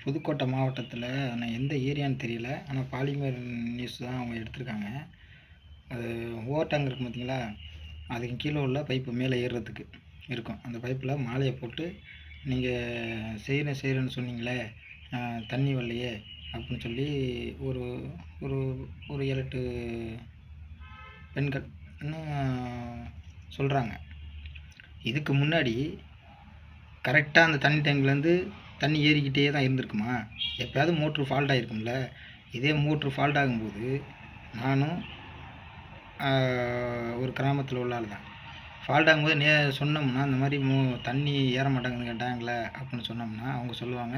புதுக்கோட்டை மாவட்டத்தில் நான் எந்த ஏரியான்னு தெரியல. ஆனால் பாலிமர் நியூஸ் தான் அவங்க எடுத்திருக்காங்க. அது ஓவர் டேங்க் இருக்கும் பார்த்தீங்களா, அதுக்கு கீழே உள்ள பைப்பு மேலே ஏறுறதுக்கு இருக்கும். அந்த பைப்பில் மாலையை போட்டு நீங்கள் செய்கிறேன்னு சொன்னீங்களே, தண்ணி வரலையே அப்படின்னு சொல்லி ஒரு ஒரு ஒரு 7-8 பெண்கள் சொல்கிறாங்க. இதுக்கு முன்னாடி கரெக்டாக அந்த தண்ணி டேங்க்லேருந்து தண்ணி ஏறிக்கிட்டே தான் இருந்திருக்குமா? எப்போயாவது மோட்ரு ஃபால்ட் ஆகிருக்கும்ல. இதே மோட்ரு ஃபால்ட் ஆகும்போது நானும் ஒரு கிராமத்தில் உள்ள ஆள் தான். ஃபால்ட் ஆகும்போது சொன்னோம்னா இந்த மாதிரி தண்ணி ஏற மாட்டாங்குதுங்க டேங்கில் அப்படின்னு சொன்னோம்னா அவங்க சொல்லுவாங்க,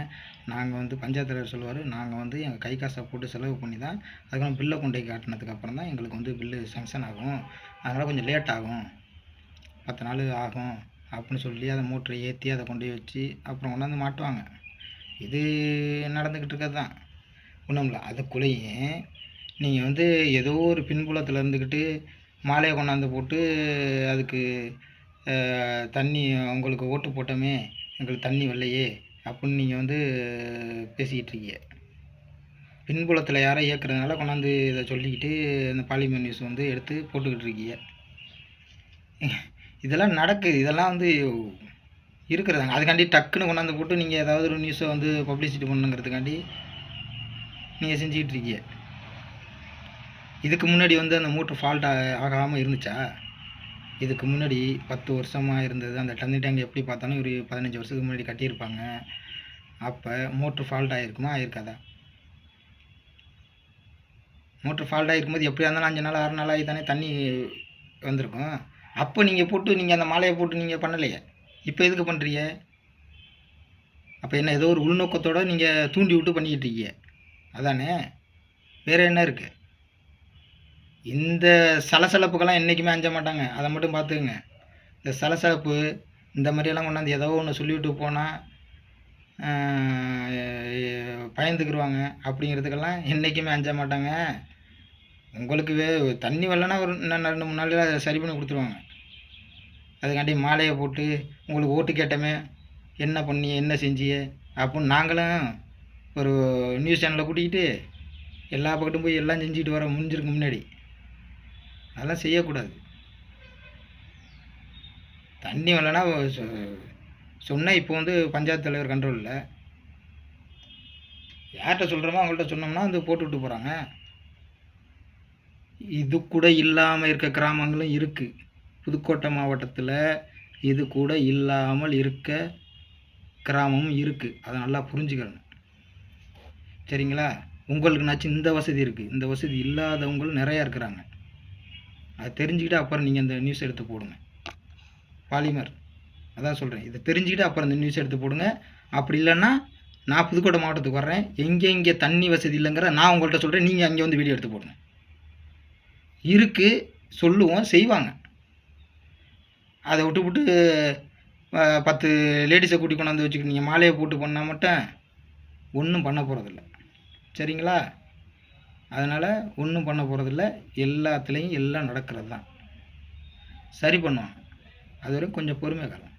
நாங்கள் வந்து பஞ்சாயத்து தலைவர் சொல்லுவார், நாங்கள் வந்து எங்கள் கை காசை போட்டு செலவு பண்ணி தான் அதுக்கப்புறம் பில்லை கொண்டு போய் காட்டினதுக்கப்புறம் தான் எங்களுக்கு வந்து பில்லு சேங்ஷன் ஆகும், அதனால் கொஞ்சம் லேட் ஆகும், 10 நாள் ஆகும் அப்படின்னு சொல்லி அதை மோட்டரை ஏற்றி அதை கொண்டு போய் வச்சு அப்புறம் கொண்டாந்து மாட்டுவாங்க. இது நடந்துக்கிட்டு இருக்கிறது தான், ஒன்றும் இல்லை. அதுக்குள்ளேயே நீங்கள் வந்து ஏதோ ஒரு பின்புலத்தில் இருந்துக்கிட்டு மாலையை கொண்டாந்து போட்டு அதுக்கு தண்ணி உங்களுக்கு ஓட்டு போட்டோமே எங்களுக்கு தண்ணி வரலையே அப்படின்னு நீங்கள் வந்து பேசிக்கிட்டு இருக்கீங்க. பின்புலத்தில் யாரை இயக்குறதுனால கொண்டாந்து இதை சொல்லிக்கிட்டு இந்த பாலிமர் நியூஸ் வந்து எடுத்து போட்டுக்கிட்டு இருக்கீங்க. இதெல்லாம் நடக்குது, இதெல்லாம் வந்து இருக்கிறதாங்க. அதுக்காண்டி டக்குன்னு கொண்டாந்து போட்டு நீங்கள் ஏதாவது ஒரு நியூஸை வந்து பப்ளிசிட்டி பண்ணுங்கிறதுக்காண்டி நீங்கள் செஞ்சுக்கிட்டு இருக்கீங்க. இதுக்கு முன்னாடி வந்து அந்த மோட்ரு ஃபால்ட் ஆகாமல் இருந்துச்சா? இதுக்கு முன்னாடி 10 வருஷமாக இருந்தது. அந்த தண்ணி டேங்க் எப்படி பார்த்தாலும் ஒரு 15 வருஷத்துக்கு முன்னாடி கட்டியிருப்பாங்க. அப்போ மோட்ரு ஃபால்ட் ஆகிருக்குமா, ஆகிருக்காதா? மோட்ரு ஃபால்ட் ஆகிருக்கும்போது எப்படியா இருந்தாலும் 5 நாள் 6 நாள் ஆகி தானே தண்ணி வந்திருக்கும். அப்போ நீங்கள் போட்டு நீங்கள் அந்த மாலையை போட்டு நீங்கள் பண்ணலையே, இப்போ எதுக்கு பண்ணுறீங்க? அப்போ என்ன ஏதோ ஒரு உள்நோக்கத்தோடு நீங்கள் தூண்டி விட்டு பண்ணிக்கிட்டு இருக்கீங்க அதானே? வேறு என்ன இருக்குது? இந்த சலசலப்புக்கெல்லாம் என்றைக்குமே அஞ்ச மாட்டாங்க, அதை மட்டும் பார்த்துக்குங்க. இந்த சலசலப்பு இந்த மாதிரியெல்லாம் கொண்டாந்து ஏதோ ஒன்று சொல்லிவிட்டு போனால் பயந்துக்கிடுவாங்க. அப்படிங்கிறதுக்கெல்லாம் என்றைக்குமே அஞ்ச மாட்டாங்க. உங்களுக்கு தண்ணி வரலன்னா ஒரு 2-3 நாளில் சரி பண்ணி கொடுத்துருவாங்க. அதுக்காண்டி மாலையை போட்டு உங்களுக்கு ஓட்டு கேட்டமே என்ன பண்ணி என்ன செஞ்சிய அப்படின்னு நாங்களும் ஒரு நியூஸ் சேனலில் கூட்டிக்கிட்டு எல்லா பக்கட்டும் போய் எல்லாம் செஞ்சுக்கிட்டு வர முடிஞ்சிருக்கு முன்னாடி. அதெல்லாம் செய்யக்கூடாது. தண்ணி வரலன்னா சொன்னால் இப்போ வந்து பஞ்சாயத்து தலைவர் கண்ட்ரோலில் யார்கிட்ட சொல்கிறோமோ அவங்கள்ட்ட சொன்னோம்னா வந்து போட்டு விட்டு போகிறாங்க. இது கூட இல்லாமல் இருக்க கிராமங்களும் இருக்குது. புதுக்கோட்டை மாவட்டத்தில் இது கூட இல்லாமல் இருக்க கிராமமும் இருக்குது. அதை நல்லா புரிஞ்சுக்கணும், சரிங்களா? உங்களுக்குனாச்சும் இந்த வசதி இருக்குது, இந்த வசதி இல்லாதவங்களும் நிறையா இருக்கிறாங்க. அதை தெரிஞ்சுக்கிட்டு அப்புறம் நீங்கள் இந்த நியூஸ் எடுத்து போடுங்க. பாலிமர் அதான் சொல்கிறேன், இதை தெரிஞ்சுக்கிட்டு அப்புறம் இந்த நியூஸ் எடுத்து போடுங்க. அப்படி இல்லைன்னா நான் புதுக்கோட்டை மாவட்டத்துக்கு வர்றேன், எங்கே தண்ணி வசதி இல்லைங்கிற நான் உங்கள்கிட்ட சொல்கிறேன், நீங்கள் அங்கே வந்து வீடியோ எடுத்து போடுங்க. இருக்குது சொல்லுவோம், செய்வாங்க. அதை விட்டு 10 லேடிஸை கூட்டி கொண்டாந்து வச்சுக்கிட்டு நீங்கள் மாலையை போட்டு பண்ணால் மட்டும் ஒன்றும் பண்ண போகிறதில்ல, சரிங்களா? அதனால் ஒன்றும் பண்ண போகிறதில்ல. எல்லாத்துலேயும் எல்லாம் நடக்கிறது தான், சரி பண்ணுவாங்க. அது வரைக்கும் கொஞ்சம் பொறுமை காலம்.